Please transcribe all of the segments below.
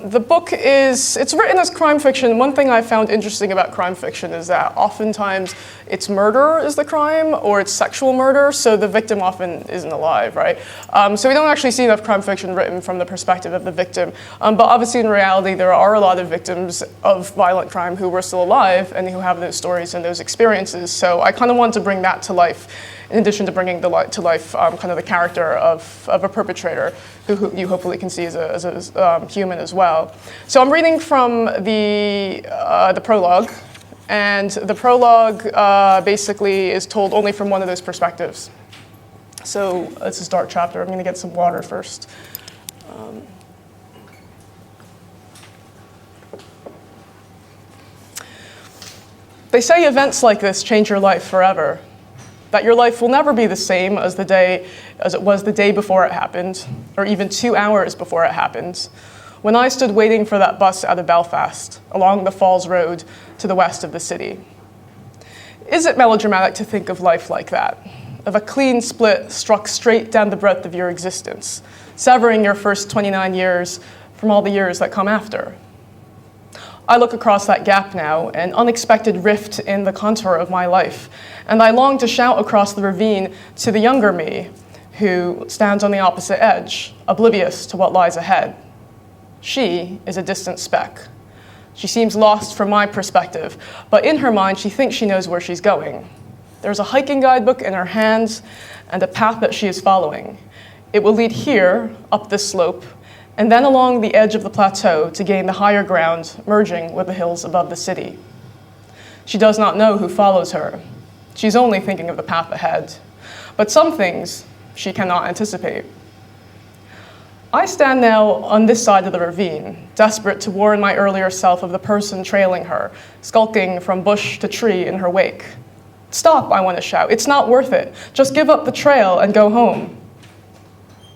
The book it's written as crime fiction. One thing I found interesting about crime fiction is that oftentimes it's murder is the crime, or it's sexual murder, so the victim often isn't alive, right? So we don't actually see enough crime fiction written from the perspective of the victim. But obviously in reality, there are a lot of victims of violent crime who were still alive and who have those stories and those experiences. So I kind of wanted to bring that to life, in addition to bringing to life kind of the character of a perpetrator who you hopefully can see as a human as well. So I'm reading from the prologue, and the prologue basically is told only from one of those perspectives. So this is start chapter. I'm going to get some water first. They say events like this change your life forever. That your life will never be the same as it was the day before it happened, or even 2 hours before it happened, when I stood waiting for that bus out of Belfast, along the Falls Road to the west of the city. Is it melodramatic to think of life like that, of a clean split struck straight down the breadth of your existence, severing your first 29 years from all the years that come after? I look across that gap now, an unexpected rift in the contour of my life, and I long to shout across the ravine to the younger me, who stands on the opposite edge, oblivious to what lies ahead. She is a distant speck. She seems lost from my perspective, but in her mind she thinks she knows where she's going. There's a hiking guidebook in her hands and a path that she is following. It will lead here, up this slope, and then along the edge of the plateau to gain the higher ground, merging with the hills above the city. She does not know who follows her. She's only thinking of the path ahead. But some things she cannot anticipate. I stand now on this side of the ravine, desperate to warn my earlier self of the person trailing her, skulking from bush to tree in her wake. Stop, I want to shout. It's not worth it. Just give up the trail and go home.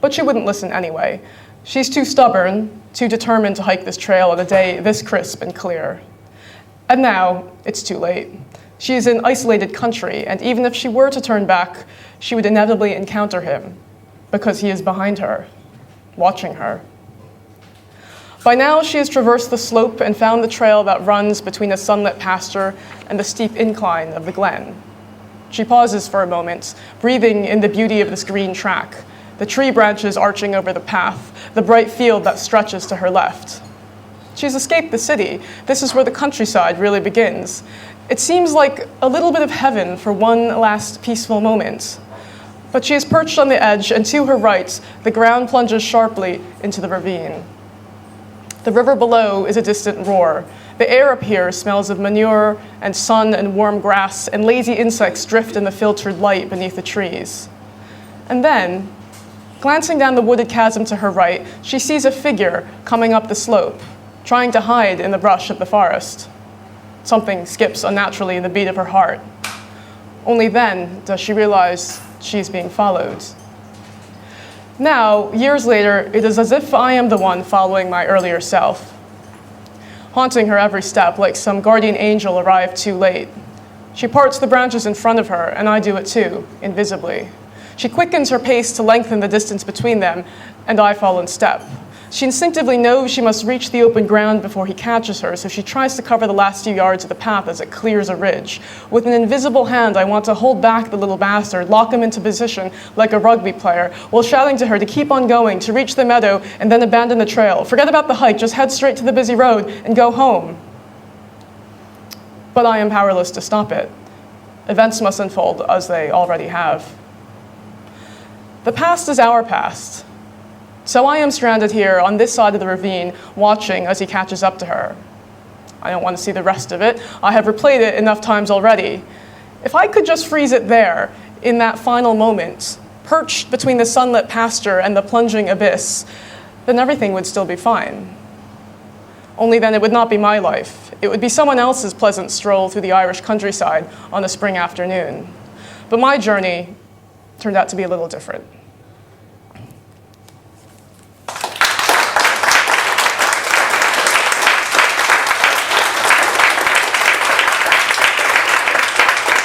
But she wouldn't listen anyway. She's too stubborn, too determined to hike this trail on a day this crisp and clear. And now, it's too late. She is in isolated country, and even if she were to turn back, she would inevitably encounter him, because he is behind her, watching her. By now, she has traversed the slope and found the trail that runs between the sunlit pasture and the steep incline of the glen. She pauses for a moment, breathing in the beauty of this green track, the tree branches arching over the path, the bright field that stretches to her left. She's escaped the city. This is where the countryside really begins. It seems like a little bit of heaven for one last peaceful moment. But she is perched on the edge, and to her right, the ground plunges sharply into the ravine. The river below is a distant roar. The air up here smells of manure and sun and warm grass, and lazy insects drift in the filtered light beneath the trees. And then, glancing down the wooded chasm to her right, she sees a figure coming up the slope, trying to hide in the brush of the forest. Something skips unnaturally in the beat of her heart. Only then does she realize she's being followed. Now, years later, it is as if I am the one following my earlier self, haunting her every step like some guardian angel arrived too late. She parts the branches in front of her, and I do it too, invisibly. She quickens her pace to lengthen the distance between them, and I fall in step. She instinctively knows she must reach the open ground before he catches her, so she tries to cover the last few yards of the path as it clears a ridge. With an invisible hand, I want to hold back the little bastard, lock him into position like a rugby player, while shouting to her to keep on going, to reach the meadow, and then abandon the trail. Forget about the hike, just head straight to the busy road and go home. But I am powerless to stop it. Events must unfold as they already have. The past is our past. So I am stranded here on this side of the ravine, watching as he catches up to her. I don't want to see the rest of it. I have replayed it enough times already. If I could just freeze it there, in that final moment, perched between the sunlit pasture and the plunging abyss, then everything would still be fine. Only then it would not be my life. It would be someone else's pleasant stroll through the Irish countryside on a spring afternoon. But my journey turned out to be a little different.